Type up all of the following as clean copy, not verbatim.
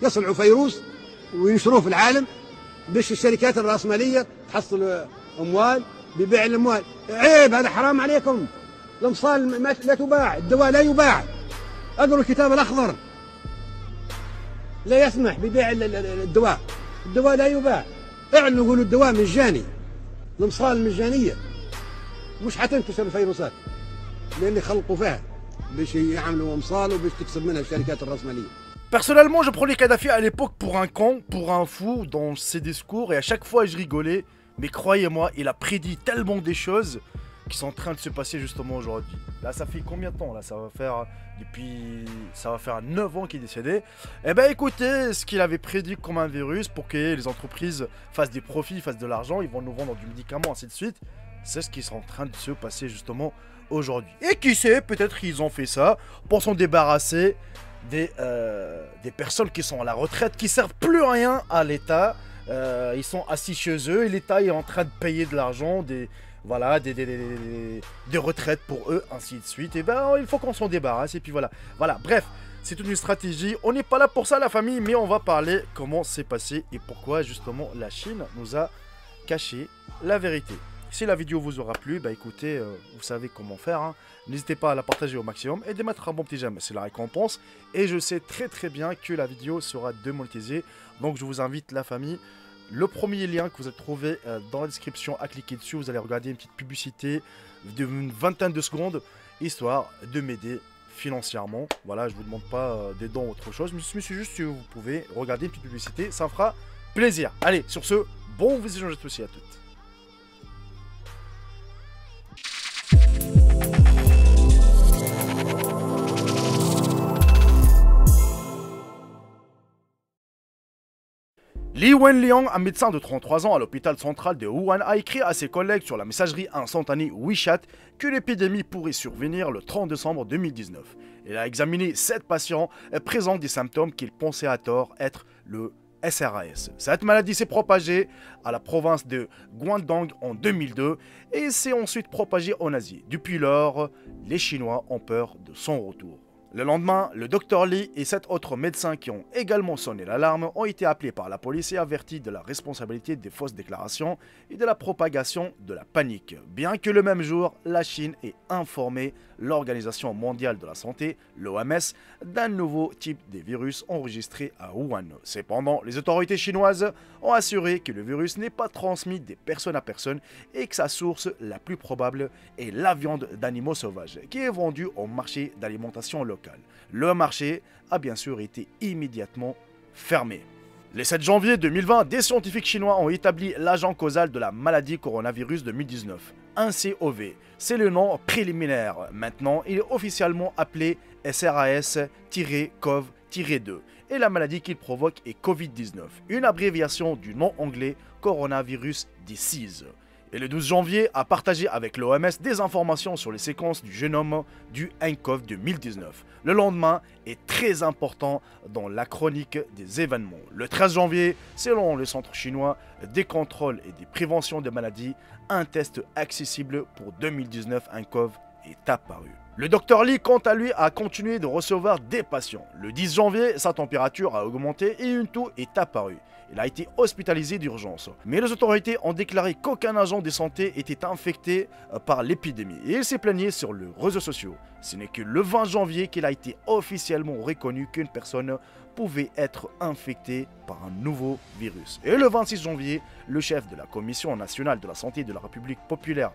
يصنعوا فيروس وينشروه في العالم باش الشركات الرأسمالية تحصل أموال ببيع الأموال. عيب، هذا حرام عليكم. الأمصال لا تباع، الدواء لا يباع. اقروا الكتاب الأخضر، لا يسمح ببيع الدواء. الدواء لا يباع. اعلنوا قولوا الدواء مجاني، الأمصال مجانية، مش حتنتشر الفيروسات لأن خلقوا فيها باش يعملوا أمصال وباش تكسب منها الشركات الرأسمالية. Personnellement, je prenais Kadhafi à l'époque pour un con, pour un fou dans ses discours, et à chaque fois je rigolais. Mais croyez-moi, il a prédit tellement des choses qui sont en train de se passer justement aujourd'hui. Là, ça fait combien de temps? Là, ça va faire 9 ans qu'il est décédé. Eh ben écoutez, ce qu'il avait prédit comme un virus pour que les entreprises fassent des profits, fassent de l'argent, ils vont nous vendre du médicament, ainsi de suite. C'est ce qui est en train de se passer justement aujourd'hui. Et qui sait, peut-être qu'ils ont fait ça pour s'en débarrasser des personnes qui sont à la retraite, qui servent plus rien à l'État. Ils sont assis chez eux et l'État est en train de payer de l'argent, des retraites pour eux, ainsi de suite. Et ben il faut qu'on s'en débarrasse et puis voilà. Voilà, bref, c'est une stratégie. On n'est pas là pour ça la famille, mais on va parler comment c'est passé et pourquoi justement la Chine nous a caché la vérité. Si la vidéo vous aura plu, bah écoutez, vous savez comment faire. Hein. N'hésitez pas à la partager au maximum et de mettre un bon petit j'aime, c'est la récompense. Et je sais très bien que la vidéo sera démonétisée. Donc je vous invite la famille. Le premier lien que vous allez trouver dans la description, à cliquer dessus, vous allez regarder une petite publicité d'une vingtaine de secondes, histoire de m'aider financièrement. Voilà, je ne vous demande pas des dons ou autre chose, mais c'est juste si vous pouvez regarder une petite publicité, ça me fera plaisir. Allez, sur ce, bon visionnage à tous et à toutes. Li Wenliang, un médecin de 33 ans à l'hôpital central de Wuhan, a écrit à ses collègues sur la messagerie instantanée WeChat que l'épidémie pourrait survenir le 30 décembre 2019. Il a examiné 7 patients présentant des symptômes qu'il pensait à tort être le SRAS. Cette maladie s'est propagée à la province de Guangdong en 2002 et s'est ensuite propagée en Asie. Depuis lors, les Chinois ont peur de son retour. Le lendemain, le Dr Li et 7 autres médecins qui ont également sonné l'alarme ont été appelés par la police et avertis de la responsabilité des fausses déclarations et de la propagation de la panique. Bien que le même jour, la Chine ait informé l'Organisation mondiale de la santé, l'OMS, d'un nouveau type de virus enregistré à Wuhan. Cependant, les autorités chinoises ont assuré que le virus n'est pas transmis de personne à personne et que sa source la plus probable est la viande d'animaux sauvages qui est vendue au marché d'alimentation locale. Le marché a bien sûr été immédiatement fermé. Le 7 janvier 2020, des scientifiques chinois ont établi l'agent causal de la maladie coronavirus 2019, un COV. C'est le nom préliminaire. Maintenant, il est officiellement appelé SRAS-CoV-2 et la maladie qu'il provoque est Covid-19, une abréviation du nom anglais Coronavirus Disease. Et le 12 janvier a partagé avec l'OMS des informations sur les séquences du génome du nCoV 2019. Le lendemain est très important dans la chronique des événements. Le 13 janvier, selon le Centre chinois des contrôles et des préventions des maladies, un test accessible pour 2019 nCoV est apparu. Le Dr Li, quant à lui, a continué de recevoir des patients. Le 10 janvier, sa température a augmenté et une toux est apparue. Il a été hospitalisé d'urgence. Mais les autorités ont déclaré qu'aucun agent de santé était infecté par l'épidémie. Et il s'est plaigné sur les réseaux sociaux. Ce n'est que le 20 janvier qu'il a été officiellement reconnu qu'une personne pouvait être infectée par un nouveau virus. Et le 26 janvier, le chef de la Commission nationale de la santé de la République populaire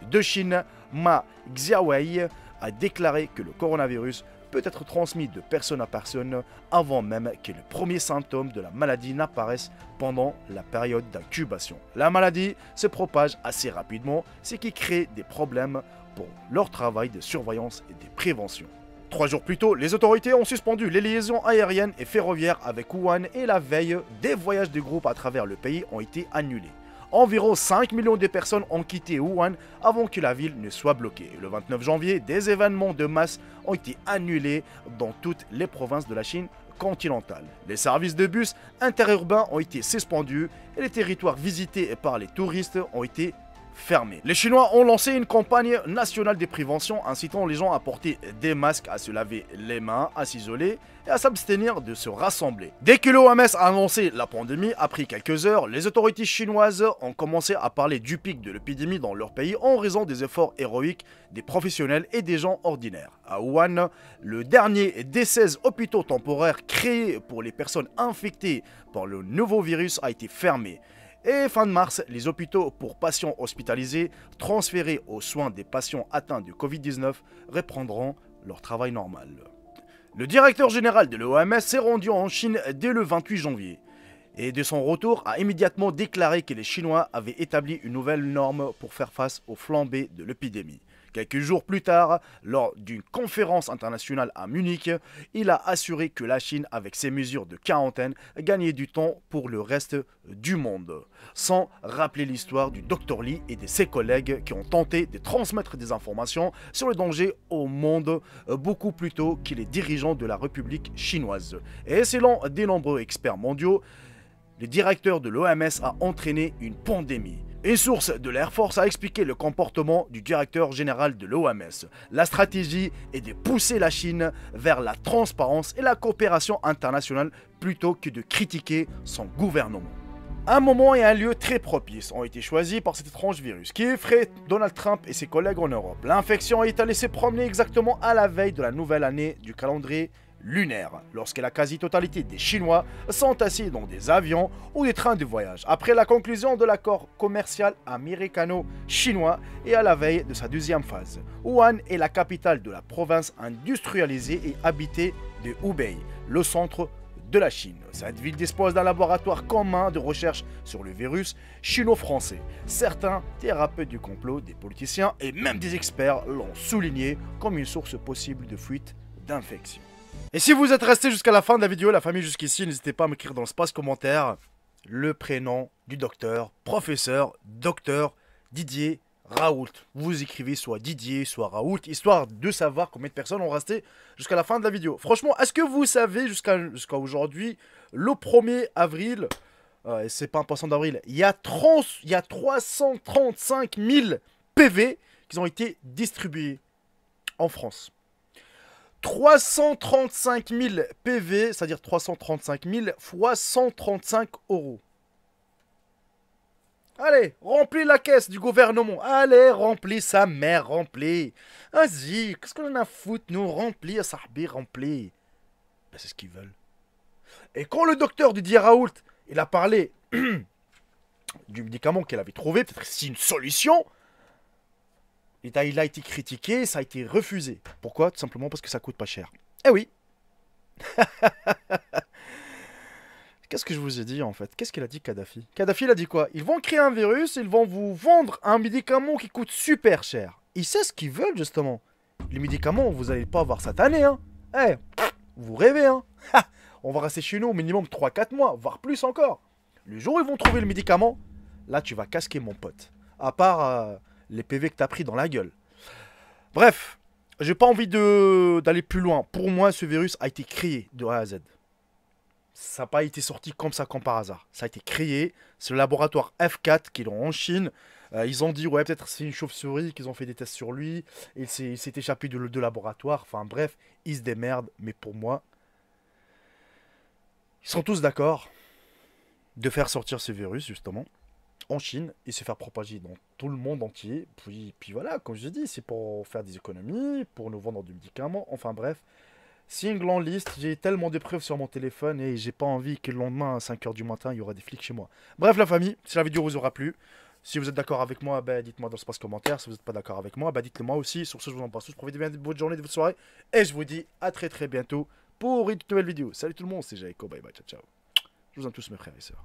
de Chine, Ma Xiaowei, a déclaré que le coronavirus peut être transmis de personne à personne avant même que les premiers symptômes de la maladie n'apparaissent pendant la période d'incubation. La maladie se propage assez rapidement, ce qui crée des problèmes pour leur travail de surveillance et de prévention. 3 jours plus tôt, les autorités ont suspendu les liaisons aériennes et ferroviaires avec Wuhan et la veille, des voyages de groupe à travers le pays ont été annulés. Environ 5 millions de personnes ont quitté Wuhan avant que la ville ne soit bloquée. Le 29 janvier, des événements de masse ont été annulés dans toutes les provinces de la Chine continentale. Les services de bus interurbains ont été suspendus et les territoires visités par les touristes ont été fermé. Les Chinois ont lancé une campagne nationale de prévention incitant les gens à porter des masques, à se laver les mains, à s'isoler et à s'abstenir de se rassembler. Dès que l'OMS a annoncé la pandémie, après quelques heures, les autorités chinoises ont commencé à parler du pic de l'épidémie dans leur pays en raison des efforts héroïques des professionnels et des gens ordinaires. À Wuhan, le dernier des 16 hôpitaux temporaires créés pour les personnes infectées par le nouveau virus a été fermé. Et fin de mars, les hôpitaux pour patients hospitalisés transférés aux soins des patients atteints de Covid-19 reprendront leur travail normal. Le directeur général de l'OMS s'est rendu en Chine dès le 28 janvier et de son retour a immédiatement déclaré que les Chinois avaient établi une nouvelle norme pour faire face aux flambées de l'épidémie. Quelques jours plus tard, lors d'une conférence internationale à Munich, il a assuré que la Chine, avec ses mesures de quarantaine, gagnait du temps pour le reste du monde, sans rappeler l'histoire du Dr Li et de ses collègues qui ont tenté de transmettre des informations sur le danger au monde beaucoup plus tôt que les dirigeants de la République chinoise. Et selon de nombreux experts mondiaux, le directeur de l'OMS a entraîné une pandémie. Une source de l'Air Force a expliqué le comportement du directeur général de l'OMS. La stratégie est de pousser la Chine vers la transparence et la coopération internationale plutôt que de critiquer son gouvernement. Un moment et un lieu très propices ont été choisis par cet étrange virus qui effraie Donald Trump et ses collègues en Europe. L'infection est allée se promener exactement à la veille de la nouvelle année du calendrier lunaire, lorsque la quasi-totalité des Chinois sont assis dans des avions ou des trains de voyage, après la conclusion de l'accord commercial américano-chinois et à la veille de sa deuxième phase. Wuhan est la capitale de la province industrialisée et habitée de Hubei, le centre de la Chine. Cette ville dispose d'un laboratoire commun de recherche sur le virus chino-français. Certains thérapeutes du complot, des politiciens et même des experts l'ont souligné comme une source possible de fuite d'infection. Et si vous êtes resté jusqu'à la fin de la vidéo, la famille jusqu'ici, n'hésitez pas à m'écrire dans l'espace commentaire le prénom du docteur, professeur, docteur Didier Raoult. Vous écrivez soit Didier, soit Raoult, histoire de savoir combien de personnes ont resté jusqu'à la fin de la vidéo. Franchement, est-ce que vous savez jusqu'à aujourd'hui, le 1er avril, c'est pas un poisson d'avril, il y a 335 000 PV qui ont été distribués en France. 335 000 PV, c'est-à-dire 335 000 fois 135 €. Allez, remplis la caisse du gouvernement. Allez, remplis sa mère, remplis. Vas-y, qu'est-ce qu'on en a à foutre, nous? Remplis, Sahbi, remplis. Ben, c'est ce qu'ils veulent. Et quand le docteur Didier Raoult, il a parlé du médicament qu'il avait trouvé, peut-être c'est une solution, il a été critiqué, ça a été refusé. Pourquoi? Tout simplement parce que ça coûte pas cher. Eh oui. Qu'est-ce que je vous ai dit en fait? Qu'est-ce qu'il a dit Kadhafi? Kadhafi il a dit quoi? Ils vont créer un virus, ils vont vous vendre un médicament qui coûte super cher. Ils savent ce qu'ils veulent justement. Les médicaments, vous n'allez pas avoir cette année, hein. Eh, vous rêvez, hein. On va rester chez nous au minimum 3-4 mois, voire plus encore. Le jour où ils vont trouver le médicament, là tu vas casquer mon pote. À part les PV que t'as pris dans la gueule. Bref, j'ai pas envie d'aller plus loin. Pour moi, ce virus a été créé de A à Z. Ça n'a pas été sorti comme ça, comme par hasard. Ça a été créé. C'est le laboratoire F4 qui l'ont en Chine. Ils ont dit, ouais, peut-être c'est une chauve-souris, qu'ils ont fait des tests sur lui. Il s'est échappé de laboratoire. Enfin bref, ils se démerdent. Mais pour moi, ils sont tous d'accord de faire sortir ce virus, justement, en Chine et se faire propager dans tout le monde entier. Puis voilà, comme je dis, c'est pour faire des économies, pour nous vendre du médicament. Enfin bref, c'est une grande liste. J'ai tellement de preuves sur mon téléphone et j'ai pas envie que le lendemain à 5 h du matin, il y aura des flics chez moi. Bref, la famille, si la vidéo vous aura plu, si vous êtes d'accord avec moi, bah, dites-moi dans l'espace commentaire. Si vous n'êtes pas d'accord avec moi, bah, dites-le moi aussi. Sur ce, je vous embrasse tous. Profitez bien de votre journée, de votre soirée. Et je vous dis à très bientôt pour une nouvelle vidéo. Salut tout le monde, c'est Jaiko. Bye bye, ciao ciao. Je vous aime tous mes frères et sœurs.